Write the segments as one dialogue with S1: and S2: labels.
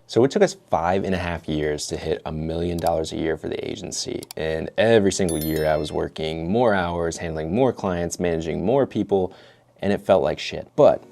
S1: So it took us 5.5 years to hit $1 million a year for the agency. And every single year I was working more hours, handling more clients, managing more people, and it felt like shit. But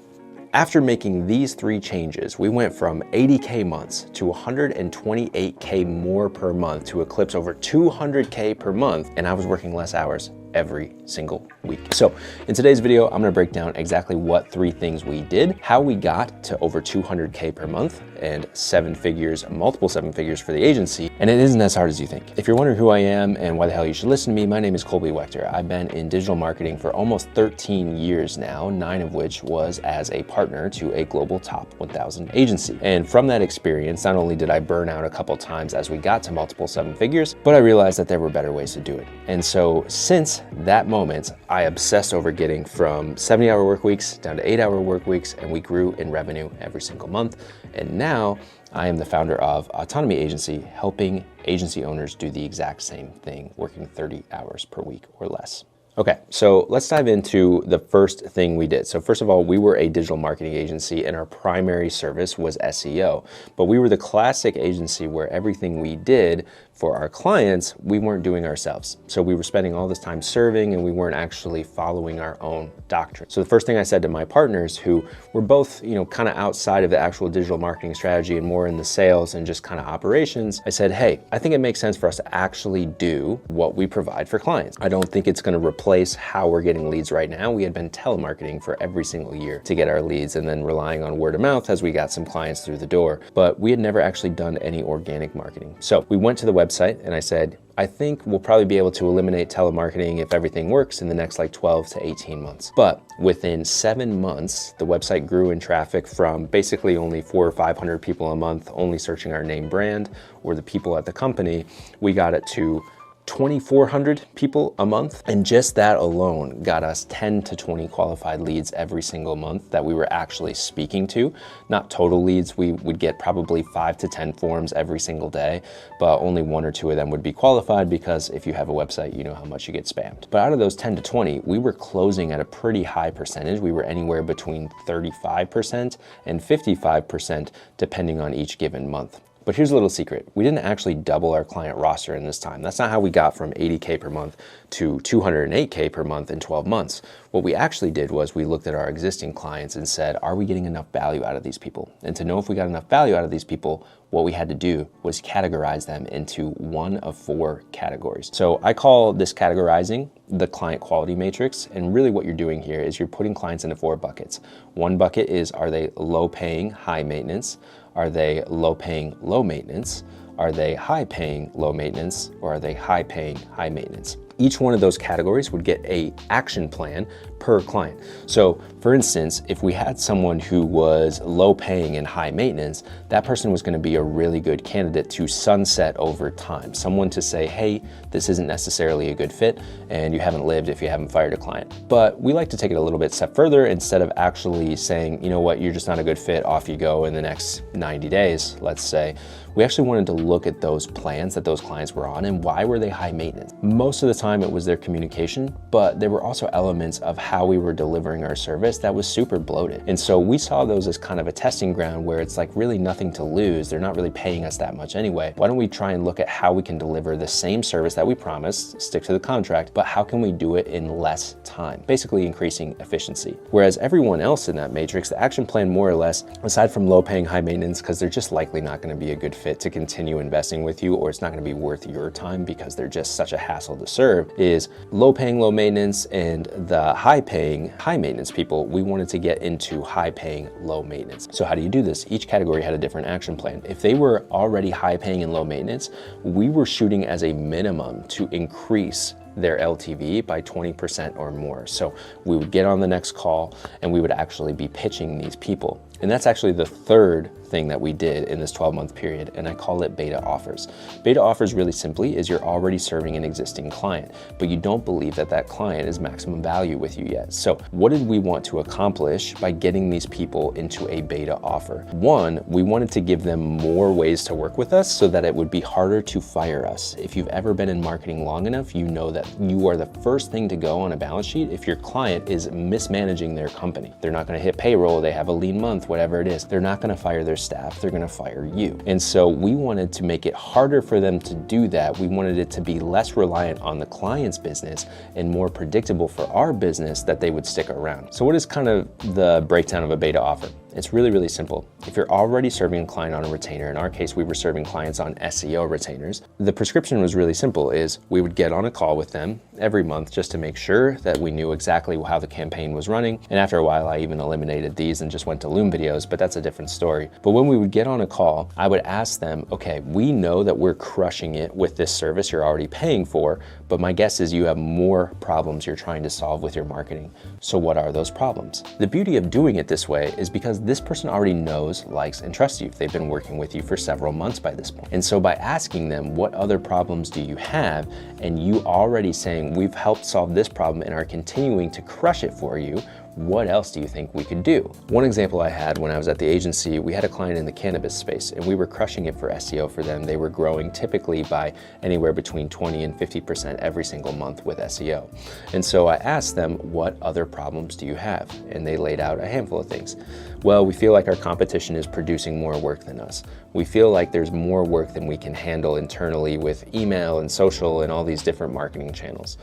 S1: after making these 3 changes, we went from 80K months to 128K more per month to eclipse over 200K per month, and I was working less hours every single week. So in today's video, I'm gonna break down exactly what 3 things we did, how we got to over 200K per month and 7 figures, multiple 7 figures for the agency. And it isn't as hard as you think. If you're wondering who I am and why the hell you should listen to me, my name is Colby Wechter. I've been in digital marketing for almost 13 years now, 9 of which was as a partner to a global top 1,000 agency. And from that experience, not only did I burn out a couple times as we got to multiple 7 figures, but I realized that there were better ways to do it. And so since that moment, I obsessed over getting from 70-hour work weeks down to 8-hour work weeks, and we grew in revenue every single month. And now I am the founder of Autonomy Agency, helping agency owners do the exact same thing, working 30 hours per week or less. Okay, so let's dive into the first thing we did. So first of all, we were a digital marketing agency and our primary service was SEO, but we were the classic agency where everything we did for our clients, we weren't doing ourselves. So we were spending all this time serving and we weren't actually following our own doctrine. So the first thing I said to my partners, who were both, kind of outside of the actual digital marketing strategy and more in the sales and just kind of operations, I said, hey, I think it makes sense for us to actually do what we provide for clients. I don't think it's gonna replace how we're getting leads right now. We had been telemarketing for every single year to get our leads and then relying on word of mouth as we got some clients through the door, but we had never actually done any organic marketing. So we went to the website and I said, I think we'll probably be able to eliminate telemarketing if everything works in the next 12 to 18 months. But within 7 months, the website grew in traffic from basically only 400 or 500 people a month, only searching our name brand or the people at the company. We got it to 2,400 people a month. And just that alone got us 10 to 20 qualified leads every single month that we were actually speaking to. Not total leads, we would get probably 5 to 10 forms every single day, but only 1 or 2 of them would be qualified because if you have a website, you know how much you get spammed. But out of those 10 to 20, we were closing at a pretty high percentage. We were anywhere between 35% and 55% depending on each given month. But here's a little secret. We didn't actually double our client roster in this time. That's not how we got from 80K per month to 208K per month in 12 months. What we actually did was we looked at our existing clients and said, are we getting enough value out of these people? And to know if we got enough value out of these people, what we had to do was categorize them into one of 4 categories. So I call this categorizing the client quality matrix. And really what you're doing here is you're putting clients into 4 buckets. One bucket is, are they low paying, high maintenance? Are they low paying, low maintenance? Are they high paying, low maintenance? Or are they high paying, high maintenance? Each one of those categories would get an action plan per client. So for instance, if we had someone who was low paying and high maintenance, that person was gonna be a really good candidate to sunset over time. Someone to say, hey, this isn't necessarily a good fit and you haven't lived if you haven't fired a client. But we like to take it a little bit step further. Instead of actually saying, you know what, you're just not a good fit, off you go in the next 90 days, let's say, we actually wanted to look at those plans that those clients were on and why were they high maintenance. Most of the time it was their communication, but there were also elements of how we were delivering our service that was super bloated. And so we saw those as kind of a testing ground where it's like really nothing to lose. They're not really paying us that much anyway. Why don't we try and look at how we can deliver the same service that we promised, stick to the contract, but how can we do it in less time? Basically increasing efficiency. Whereas everyone else in that matrix, the action plan more or less, aside from low paying, high maintenance, because they're just likely not gonna be a good fit to continue investing with you, or it's not gonna be worth your time because they're just such a hassle to serve, is low paying, low maintenance, and the high paying, high maintenance people, we wanted to get into high paying, low maintenance. So how do you do this? Each category had a different action plan. If they were already high paying and low maintenance, we were shooting as a minimum to increase their LTV by 20% or more. So we would get on the next call and we would actually be pitching these people. And that's actually the third thing that we did in this 12-month period, and I call it beta offers. Beta offers really simply is you're already serving an existing client, but you don't believe that that client is maximum value with you yet. So what did we want to accomplish by getting these people into a beta offer? One, we wanted to give them more ways to work with us so that it would be harder to fire us. If you've ever been in marketing long enough, you know that you are the first thing to go on a balance sheet if your client is mismanaging their company. They're not gonna hit payroll, they have a lean month, month, whatever it is, they're not gonna fire their staff, they're gonna fire you. And so we wanted to make it harder for them to do that. We wanted it to be less reliant on the client's business and more predictable for our business that they would stick around. So what is kind of the breakdown of a beta offer? It's really, really simple. If you're already serving a client on a retainer, in our case, we were serving clients on SEO retainers, the prescription was really simple, is we would get on a call with them every month just to make sure that we knew exactly how the campaign was running. And after a while, I even eliminated these and just went to Loom videos, but that's a different story. But when we would get on a call, I would ask them, okay, we know that we're crushing it with this service you're already paying for, but my guess is you have more problems you're trying to solve with your marketing. So what are those problems? The beauty of doing it this way is because this person already knows, likes, and trusts you. They've been working with you for several months by this point. And so by asking them, what other problems do you have? And you already saying, we've helped solve this problem and are continuing to crush it for you, what else do you think we could do? One example I had when I was at the agency, we had a client in the cannabis space and we were crushing it for SEO for them. They were growing typically by anywhere between 20 and 50% every single month with SEO. And so I asked them, what other problems do you have? And they laid out a handful of things. Well, we feel like our competition is producing more work than us. We feel like there's more work than we can handle internally with email and social and all these different marketing channels.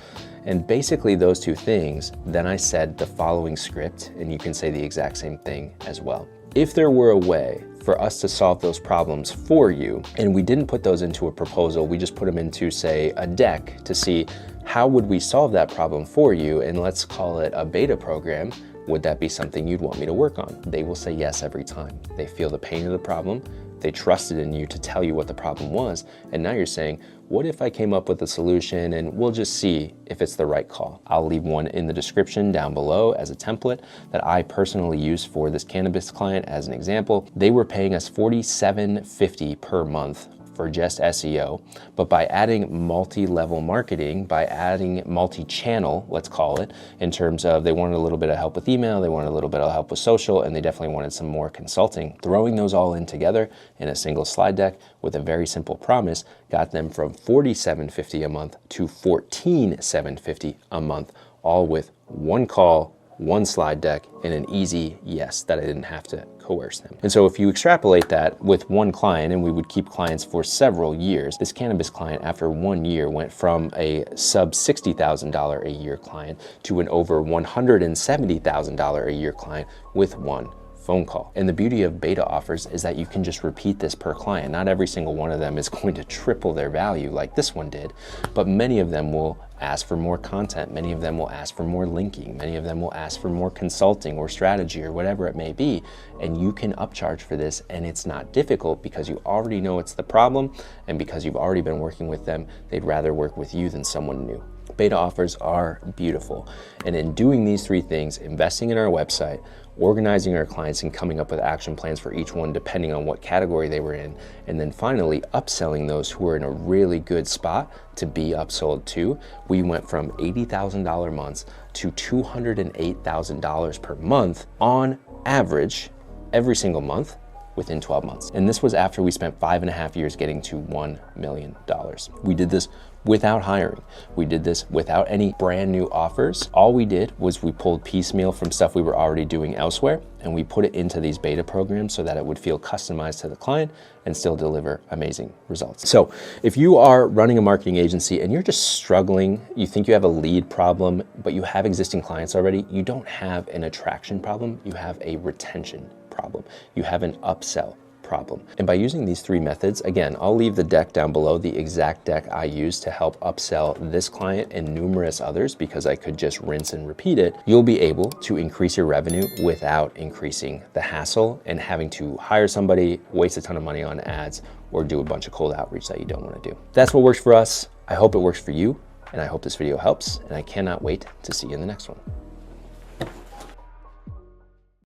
S1: And basically those two things, then I said the following script, and you can say the exact same thing as well. If there were a way for us to solve those problems for you, and we didn't put those into a proposal, we just put them into, say, a deck to see how would we solve that problem for you, and let's call it a beta program, would that be something you'd want me to work on? They will say yes every time. They feel the pain of the problem, they trusted in you to tell you what the problem was, and now you're saying, what if I came up with a solution and we'll just see if it's the right call. I'll leave one in the description down below as a template that I personally use for this cannabis client as an example. They were paying us $47.50 per month for just SEO, but by adding multi-level marketing, by adding multi-channel, let's call it, in terms of they wanted a little bit of help with email, they wanted a little bit of help with social, and they definitely wanted some more consulting. Throwing those all in together in a single slide deck with a very simple promise got them from $47.50 a month to $14.750 a month, all with one call, one slide deck, and an easy yes that I didn't have to coerce them. And so if you extrapolate that with one client, and we would keep clients for several years, this cannabis client after 1 year went from a sub $60,000 a year client to an over $170,000 a year client with one phone call. And the beauty of beta offers is that you can just repeat this per client. Not every single one of them is going to triple their value like this one did, but many of them will ask for more content. Many of them will ask for more linking. Many of them will ask for more consulting or strategy or whatever it may be. And you can upcharge for this, and it's not difficult because you already know it's the problem, and because you've already been working with them, they'd rather work with you than someone new. Beta offers are beautiful. And in doing these three things, investing in our website, organizing our clients and coming up with action plans for each one depending on what category they were in, and then finally upselling those who are in a really good spot to be upsold to, we went from $80,000 months to $208,000 per month on average every single month within 12 months. And this was after we spent 5.5 years getting to $1 million. We did this without hiring. We did this without any brand new offers. All we did was we pulled piecemeal from stuff we were already doing elsewhere, and we put it into these beta programs so that it would feel customized to the client and still deliver amazing results. So if you are running a marketing agency and you're just struggling, you think you have a lead problem, but you have existing clients already, you don't have an attraction problem, you have a retention problem. You have an upsell problem. And by using these three methods, again, I'll leave the deck down below, the exact deck I use to help upsell this client and numerous others, because I could just rinse and repeat it. You'll be able to increase your revenue without increasing the hassle and having to hire somebody, waste a ton of money on ads, or do a bunch of cold outreach that you don't want to do. That's what works for us. I hope it works for you, and I hope this video helps, and I cannot wait to see you in the next one.